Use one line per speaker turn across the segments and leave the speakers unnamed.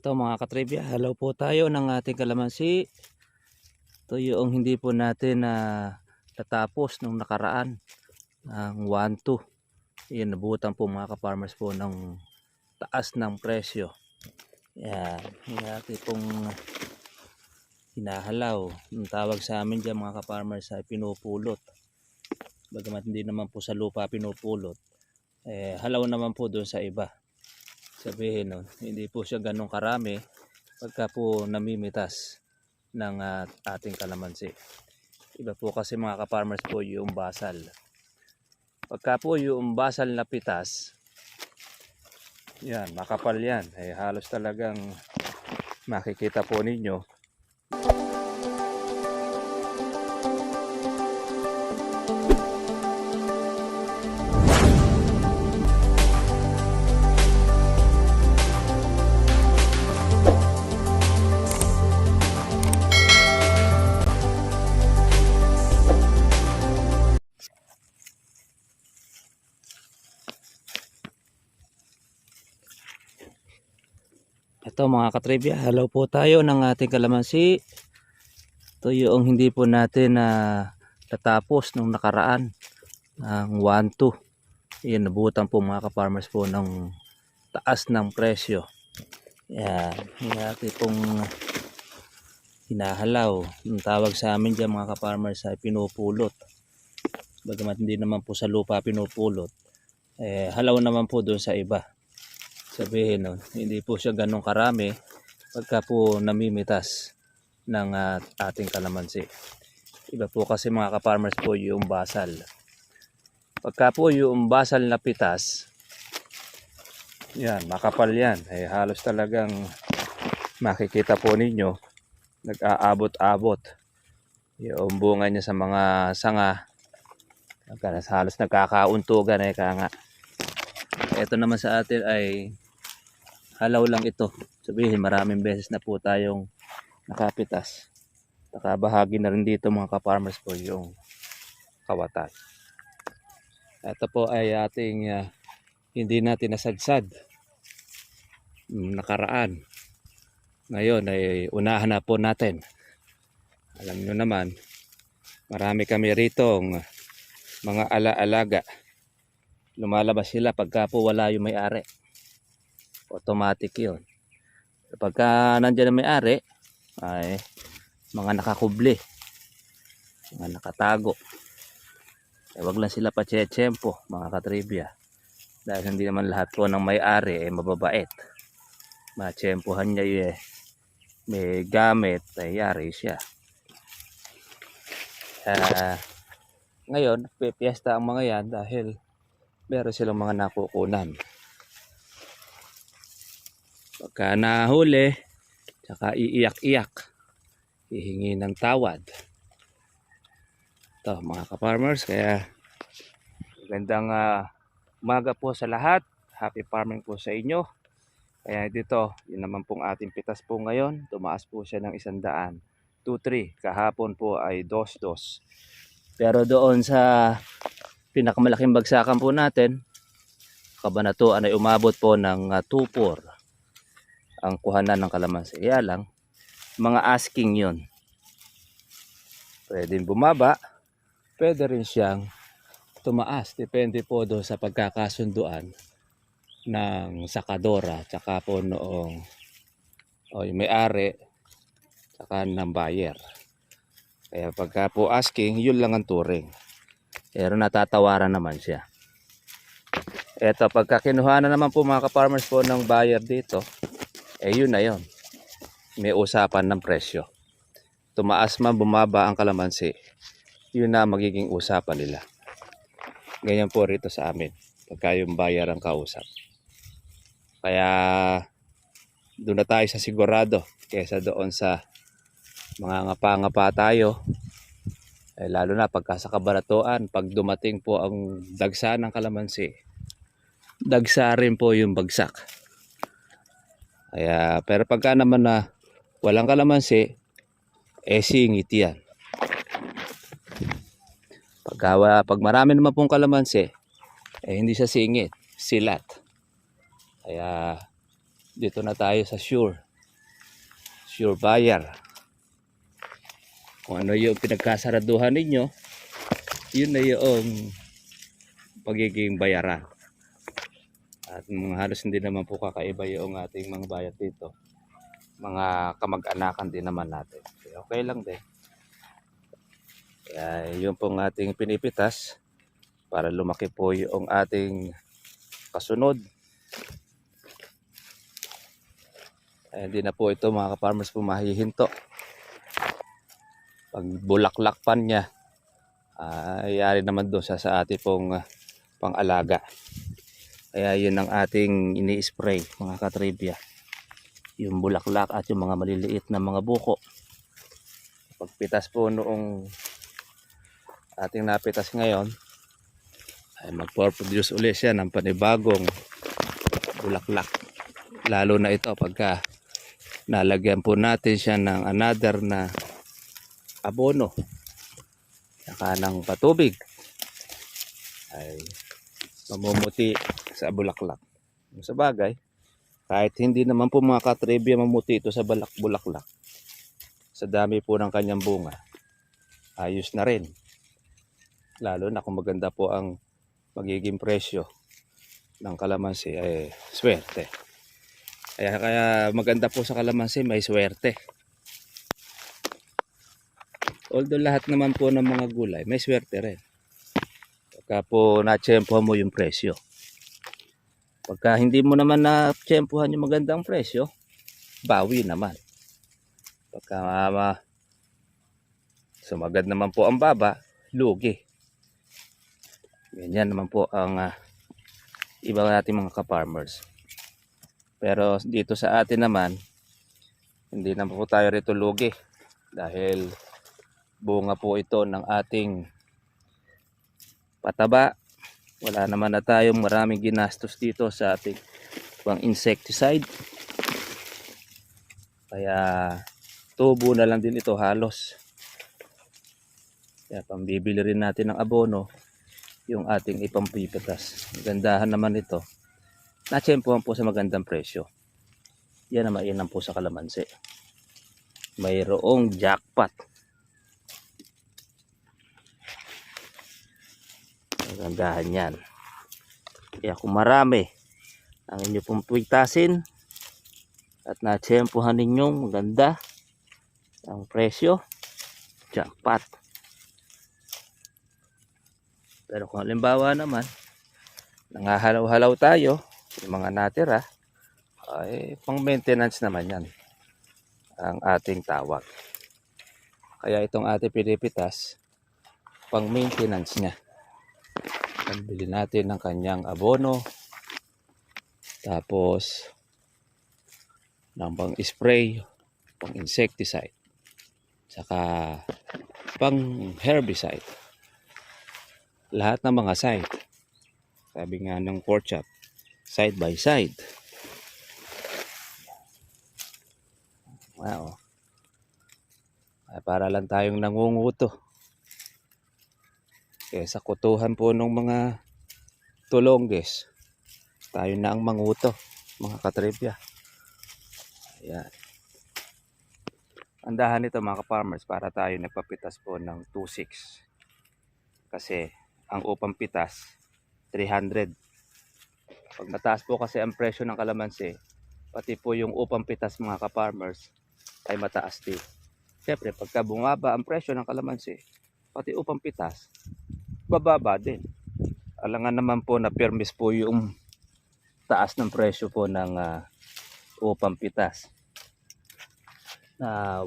Ito mga katribya, halaw po tayo ng ating kalamansi. Ito yung hindi po natin natapos nung nakaraan. Ang 1-2. Yan, nabutan po mga ka-farmers po ng taas ng presyo. Yan, yung ating pong hinahalaw. Ang tawag sa amin dyan mga ka-farmers ay pinupulot. Bagamat hindi naman po sa lupa pinupulot. Halaw naman po doon sa iba. Sabihin nun, hindi po siya ganun karami pagka po namimitas ng ating kalamansi. Iba po kasi mga ka-farmers po yung basal. Pagka po yung basal na pitas, yan, makapal yan. Halos talagang makikita po ninyo. Ito mga katribya, halaw po tayo ng ating kalamansi. Ito yung hindi po natin natapos nung nakaraan. Ang 1-2. Yan, nabutan po mga ka-farmers po ng taas ng presyo. Yan, yung ating pong hinahalaw. Ang tawag sa amin dyan mga ka-farmers ay pinupulot. Bagamat hindi naman po sa lupa pinupulot. Halaw naman po doon sa iba. Sabihin nun, hindi po siya ganun karami pagka po namimitas ng ating kalamansi. Iba po kasi mga ka-farmers po yung basal. Pagka po yung basal na pitas, yan, makapal yan. Halos talagang makikita po ninyo, nag-aabot-abot yung bunga niya sa mga sanga. Halos nagkakauntugan kaya nga. Ito naman sa atin ay halaw lang ito. Sabihin maraming beses na po tayong nakapitas. Nakabahagi na rin dito mga ka-farmers po yung kawatan. Ito po ay ating hindi natin nasadsad nakaraan. Ngayon ay unahan na po natin. Alam nyo naman, marami kami ritong mga alaalaga. Lumalabas sila pagka po wala yung may-ari. Automatic yun. Pagka nandiyan ang may-ari, ay mga nakakubli, mga nakatago. Wag lang sila pa-tsempo mga katribya. Dahil hindi naman lahat po ng may-ari mababait. Matsempohan niya may gamit, ay yari siya. Ngayon, pipiesta ang mga yan dahil meron silang mga nakukunan. Pagka nahuli, tsaka iiyak-iyak, hihingi ng tawad. Ito mga ka-farmers, kaya magandang umaga po sa lahat. Happy farming po sa inyo. Kaya dito, yun naman pong ating pitas po ngayon. Tumaas po siya ng 100, 2-3. Kahapon po ay 2-2. Pero doon sa pinakamalaking bagsakan po natin, Kabanatuan ay umabot po ng 2-4 ang kuhanan ng kalamansi. Kaya lang, mga asking yun. Pwedeng bumaba, pwede rin siyang tumaas. Depende po doon sa pagkakasunduan ng sakadora, tsaka po noong yung may-ari, tsaka ng buyer. Kaya pagka po asking, yun lang ang turing. Pero natatawaran naman siya. Eto, pagka kinuha na naman po mga ka-farmers po ng buyer dito, yun na yun. May usapan ng presyo. Tumaas man, bumaba ang kalamansi, yun na magiging usapan nila. Ganyan po rito sa amin, pagka yung buyer ang kausap. Kaya doon na tayo sa sigurado kaysa doon sa mga ngapa-ngapa tayo. Lalo na pagka sa Kabanatuan, pag dumating po ang dagsa ng kalamansi, dagsa rin po yung bagsak. Kaya, pero pagka naman na walang kalamansi, singit yan. Pag marami naman pong kalamansi, hindi siya singit, silat. Kaya dito na tayo sa sure sure buyer. Kung ano yung pinagkasaraduhan ninyo, yun na yung pagiging bayaran. At halos hindi naman po kakaiba yung ating mga bayad dito. Mga kamag-anakan din naman natin. Okay lang din. Kaya yun pong ating pinipitas para lumaki po yung ating kasunod. Ay, hindi na po ito mga ka-farmers po mahihinto. Pag bulaklakpan niya, ayari naman doon sa ating pong pang-alaga. Kaya yun ang ating ini-spray mga katribya. Yung bulaklak at yung mga maliliit na mga buko. Pagpitas po noong ating napitas ngayon, ay mag-produce ulit siya ng panibagong bulaklak. Lalo na ito pagka nalagyan po natin siya ng another na abono saka ng patubig, ay mamumuti sa bulaklak. Sa bagay, kahit hindi naman po mga katribya mamuti ito sa bulaklak, sa dami po ng kanyang bunga, ayos na rin. Lalo na kung maganda po ang magiging presyo ng kalamansi, ay swerte. Kaya maganda po sa kalamansi, may swerte. Although lahat naman po ng mga gulay, may swerte rin. Pagka po na-tsempohan mo yung presyo. Pagka hindi mo naman na-tsempohan yung magandang presyo, bawi naman. Pagka sumagad naman po ang baba, lugi. Ganyan naman po ang iba nating mga ka-farmers. Pero dito sa atin naman, hindi naman po tayo rito lugi. Dahil bunga po ito ng ating pataba. Wala naman na tayong maraming ginastos dito sa ating pang insecticide. Kaya tubo na lang din ito halos. Kaya pambibili rin natin ng abono yung ating ipampipitas. Gandahan naman ito. Natsempohan po sa magandang presyo. Yan ang mainam po sa kalamansi. Mayroong jackpot. Gandahan yan. Kaya kung marami ang inyo pong pitasin at natsempohan ninyong maganda ang presyo, jackpot. Pero kung halimbawa naman, nangahalaw-halaw tayo, yung mga natira, ay pang maintenance naman yan ang ating tawag. Kaya itong ating pinipitas, pang maintenance niya. Bili natin ng kanyang abono, tapos ng pang spray, pang insecticide, saka pang herbicide. Lahat ng mga side. Sabi nga ng pork chop, side by side. Wow. Ay, para lang tayong nangunguto. Kesa kutuhan po ng mga tulongges, tayo na ang manguto, mga katribya. Ayan. Andahan ito mga ka-farmers para tayo nagpapitas po ng 2.6. Kasi ang upang pitas 300. Pag mataas po kasi ang presyo ng kalamansi, pati po yung upang pitas mga ka-farmers ay mataas din. Siyempre pagka bumaba ang presyo ng kalamansi, pati upang pitas bababa din. Alangan naman po na permis po yung taas ng presyo po ng upang pitas.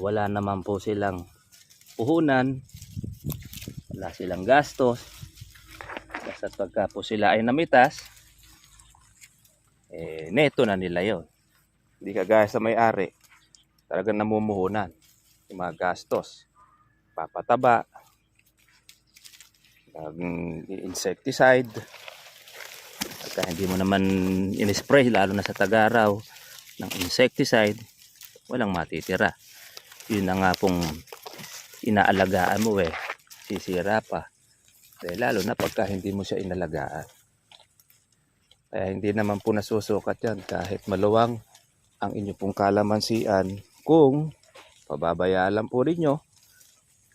Wala naman po silang puhunan, wala silang gastos. Basta pagka po sila ay namitas, neto na nila yon. Hindi kagaya sa may-ari, talagang namumuhunan yung mga gastos, papataba, insecticide. Pagka hindi mo naman in-spray, lalo na sa tag-araw, ng insecticide, walang matitira. Yun na nga pong inaalagaan mo, sisira pa. Lalo na pagka hindi mo siya inalagaan. Kaya hindi naman po nasusukat yan kahit maluwang ang inyo pong kalamansian kung pababayaan lang po ninyo,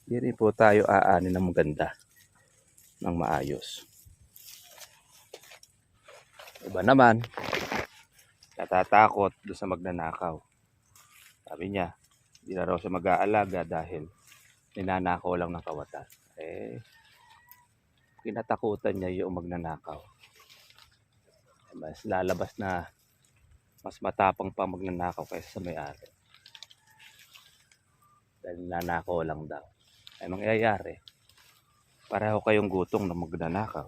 hindi rin po tayo aanin ng maganda, ng maayos. Iba naman, natatakot doon sa magnanakaw. Sabi niya, hindi na raw siya mag-aalaga dahil ninanakaw lang ng kawatan. Kinatakutan niya yung magnanakaw. Mas lalabas na mas matapang pa magnanakaw kaysa sa may-ari. Dahil nanakaw lang daw. Ay mangyayari, pareho kayong gutong na magnanakaw.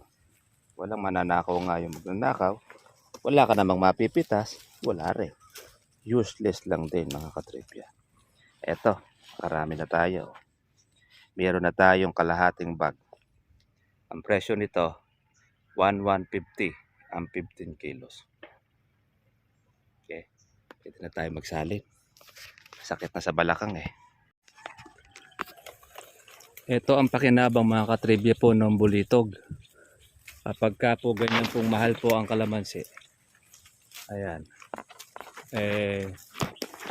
Walang mananakaw nga yung magnanakaw. Wala ka namang mapipitas, wala rin. Useless lang din mga katripya. Eto, karami na tayo. Meron na tayong kalahating bag. Ang presyo nito, 1,150 ang 15 kilos. Okay, ito na tayo magsalin. Sakit na sa balakang eh. Ito ang pakinabang mga katribya po ng bulitog. Kapag ka po ganyan pong mahal po ang kalamansi. Ayan.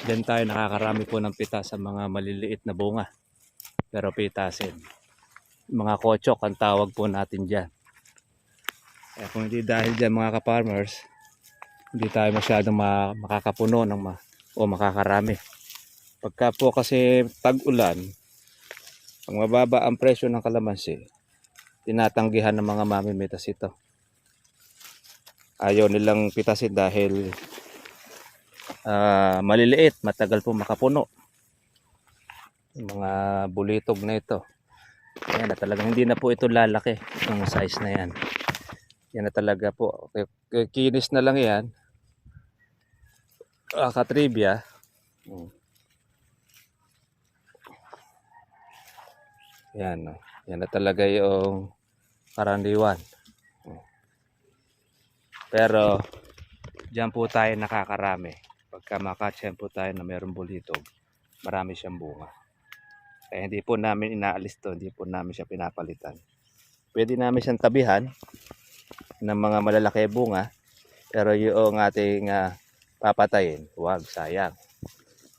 Diyan tayo nakakarami po ng pitas sa mga maliliit na bunga. Pero pitasin. Mga kotsok ang tawag po natin dyan. Kung hindi dahil dyan mga ka-farmers, hindi tayo masyadong makakapuno o makakarami. Pagka po kasi tag-ulan, ang mababa ang presyo ng kalamansi, tinatanggihan ng mga mamimitas ito. Ayaw nilang pitasin dahil maliliit, matagal po makapuno. Yung mga bulitog na ito. Ayan na talagang hindi na po ito lalaki. Itong size na yan. Yan na talaga po. Kinis na lang yan. Katribya. Yan. Yan na talaga yung karaniwan. Pero diyan po tayo nakakarami. Pagka makatchen po tayo na mayroong bulitog, marami siyang bunga. Kaya hindi po namin inaalis to, hindi po namin siya pinapalitan. Pwede namin siyang tabihan ng mga malalaki bunga, pero yung ating papatayin, huwag, sayang.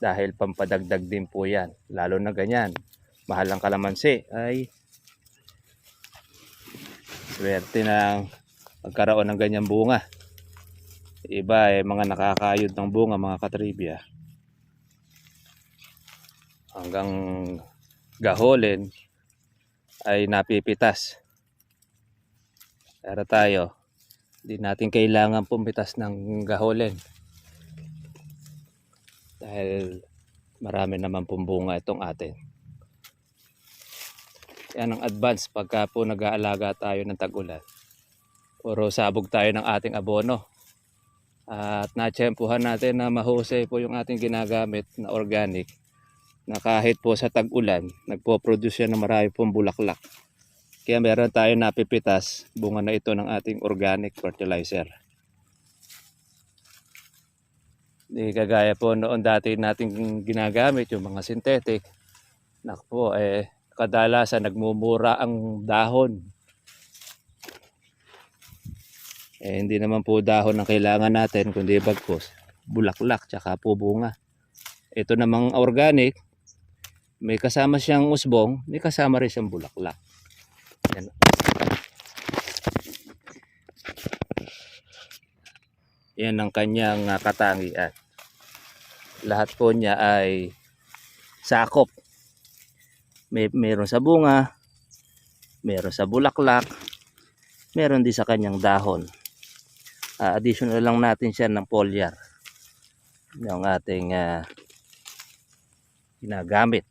Dahil pampadagdag din po yan. Lalo na ganyan, mahal ang kalamansi, ay swerte na magkaroon ng ganyang bunga. Iba mga nakakayod ng bunga mga katribya. Hanggang gaholin ay napipitas. Pero tayo, hindi natin kailangan pumitas ng gaholin. Dahil marami naman pong bunga itong atin. Yan ang advance pagka po nag-aalaga tayo ng tag-ulan. Puro sabog tayo ng ating abono. At natsyempuhan natin na mahusay po yung ating ginagamit na organic. Na kahit po sa tag-ulan, nagpo-produce yan ng marami pong bulaklak. Kaya meron tayo napipitas, bunga na ito ng ating organic fertilizer. Di kagaya po noon dati nating ginagamit yung mga synthetic. Naku po, kadalasan nagmumura ang dahon. Hindi naman po dahon ang kailangan natin, kundi bagkos, bulaklak, tsaka po bunga. Ito namang organic, may kasama siyang usbong, may kasama rin siyang bulaklak. Yan. Yan ang kanyang katangian. Lahat po niya ay sakop. Meron sa bunga, meron sa bulaklak, meron din sa kanyang dahon. Additional lang natin siya ng foliar. Yung ating ginagamit.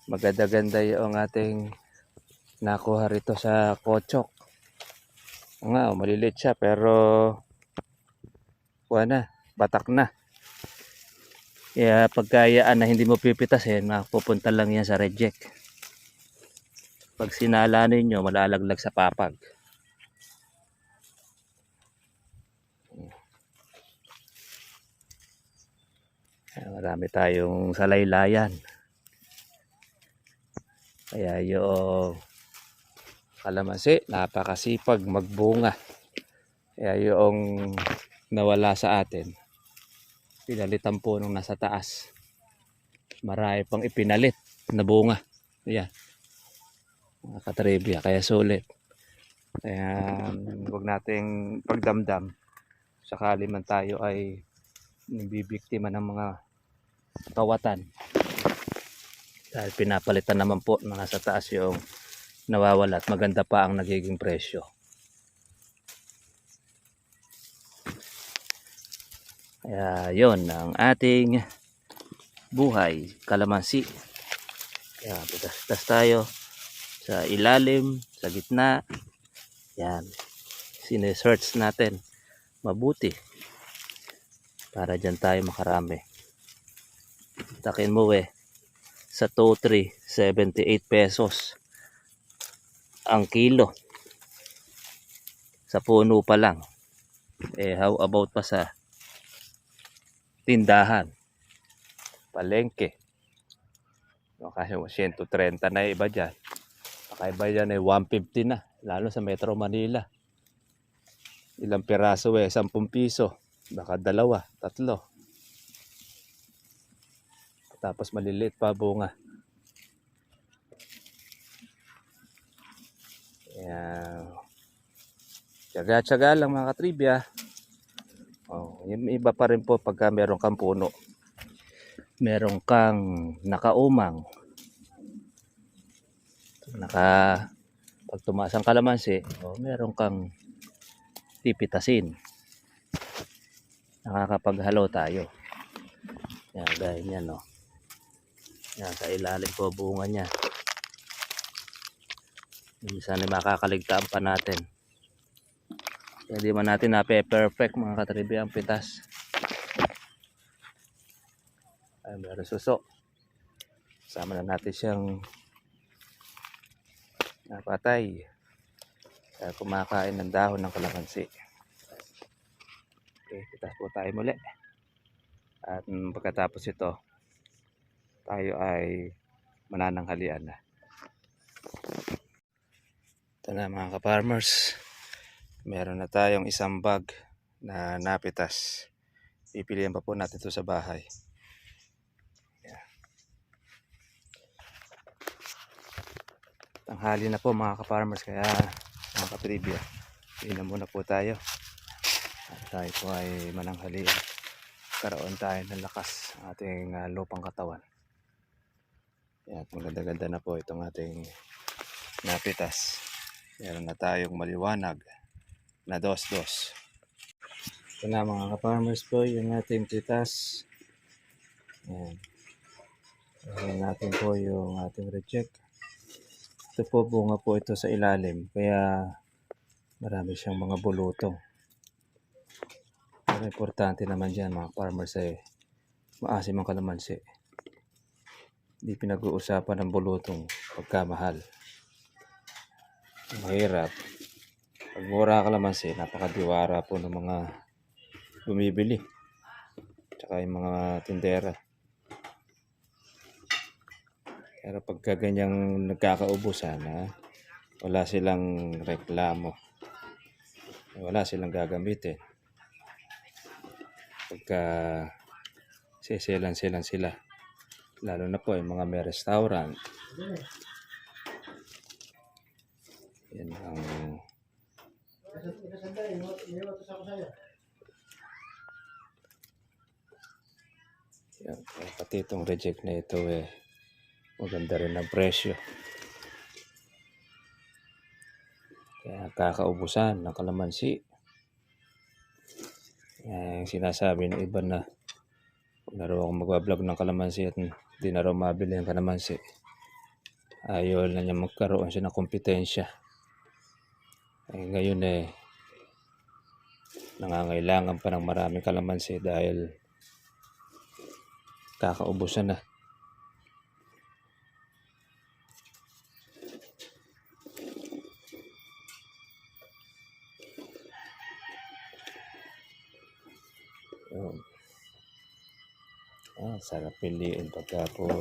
Maganda-ganda yung ating nakuha rito sa kotsok. Maliliit siya pero batak na. Kaya pagkayaan na hindi mo pipitasin, mapupunta lang yan sa reject. Pag sinala ninyo, malalaglag sa papag. Marami tayong salaylayan. Kaya yung kalamansi, napakasipag magbunga. Kaya yung nawala sa atin, Pinalitan po nung nasa taas. Marami pang ipinalit na bunga. Ayan. Mga katribya. Kaya sulit. Kaya huwag nating pagdamdam. Sakali man tayo ay nabibiktima ng mga kawatan. Dahil pinapalitan naman po na nasa taas yung nawawala at maganda pa ang nagiging presyo. Kaya yon ang ating buhay kalamansi. Kaya pitas-pitas tayo sa ilalim, sa gitna. Yan. Sinesearch natin mabuti para dyan tayo makarami. Takin mo sa 2, 3, 78 pesos ang kilo sa puno pa lang. How about pa sa tindahan, palengke? Kasi 130 na iba dyan. Kakaiba dyan 150 na, lalo sa Metro Manila. Ilang piraso 10 piso, baka 2, 3. Tapos maliliit pa bunga. Tsaga-tsaga lang mga katribya. Yung iba pa rin po pagka meron kang puno. Meron kang nakaumang. Pag tumaas ang kalamansi, meron kang pipitasin. Nakakapaghalo tayo. Yan, gaya niyan, no. Yan, sa ilalim po bunga niya. Minsan ay makakaligtaan pa natin. Hindi man natin na-perfect mga katribya ang pitas. Ay, meron suso. Sama na natin siyang napatay. Kaya kumakain ng dahon ng kalamansi. Okay, pitas po tayo muli. At pagkatapos ito, tayo ay manananghalian na. Ito na mga ka-farmers. Meron na tayong isang bag na napitas. Pipilihan pa po natin ito sa bahay. Tanghali na po mga ka-farmers, kaya mga ka-trivia, inom muna po tayo. At tayo po ay mananghalian. Karoon tayo ng lakas ng ating lupang katawan. At maganda-ganda na po itong ating napitas. Meron na tayong maliwanag na dos-dos. Ito na mga ka-farmers po yung ating pitas. Ayan. Ayan natin po yung ating reject. Ito po bunga po ito sa ilalim, kaya marami siyang mga bulutong. Pero importante naman dyan mga farmers ay maasim ang kalamansi. Hindi pinag-uusapan ng bulutong pagkamahal. Mahirap. Pag mura kalamansi, napakadiwara po ng mga bumibili. Tsaka yung mga tindera. Pero pagka ganyang nagkakaubusan, wala silang reklamo. Wala silang gagamitin. Pagka siselan-selan sila. Lalo na po yung mga may restaurant. Yan ang yan, pati itong reject na ito maganda rin ang presyo. Kaya kakaubusan ng kalamansi. Yung sinasabi ng iba na kung naroon akong magbablog ng kalamansi at hindi na raw mabili ang kalamansi, ayaw na niya magkaroon siya ng kompetensya. Ngayon nangangailangan pa ng maraming kalamansi dahil kakaubusan na. Sarap piliin pagka po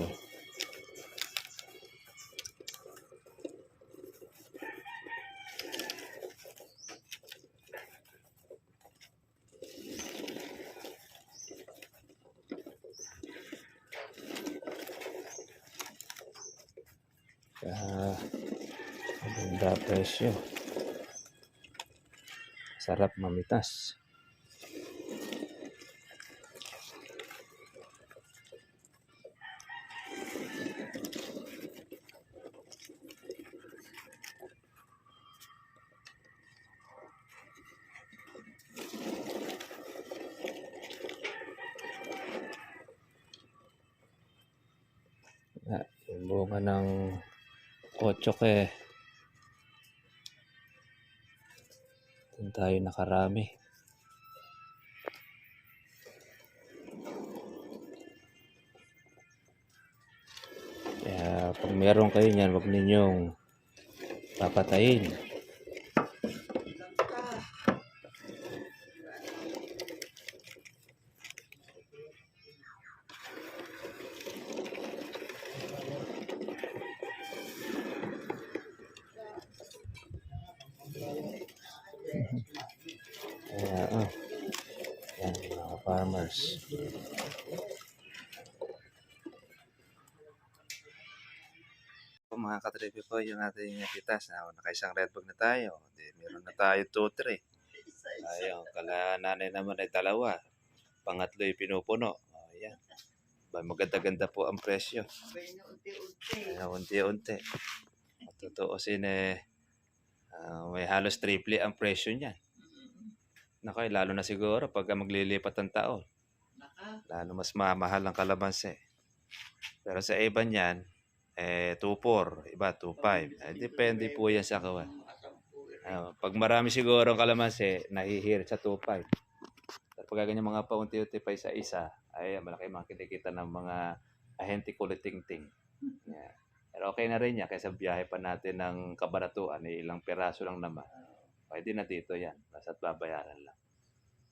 Maganda presyo. Sarap mamitas. Yung bunga ng kotsok doon tayo nakarami. Kaya pag meron kayo niyan, wag ninyong papatayin. Kaya, yan mga farmers. Mga katripi po yung ating pitas. Nakaisang red bag na tayo. Meron na tayo 2-3. Ayun, kala nanay naman ay 2. Pangatlo yung pinupuno. Ayan. Maganda-ganda po ang presyo. Unti-unti. Tutuusin may halos triple ang presyo niyan. Nakay, lalo na siguro pag maglilipat ang taon. Lalo mas mamahal ang kalamansi. Pero sa iba niyan, 2.4, iba 2.5. Depende po yan sa kawan. Pag marami siguro ang kalamansi, nahihirit sa 2.5. Pero pag ganyan mga paunti-unti pa isa-isa, ay malaki makikita ng mga ahente kuliting-ting. Yeah. Pero okay na rin yan, kaysa biyahe pa natin ng Kabanatuan, ilang piraso lang naman. Pwede na dito yan, basta't babayaran lang.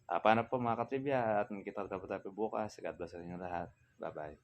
Paano po mga katribya, at kita tayo bukas. God bless sa inyo lahat. Bye-bye.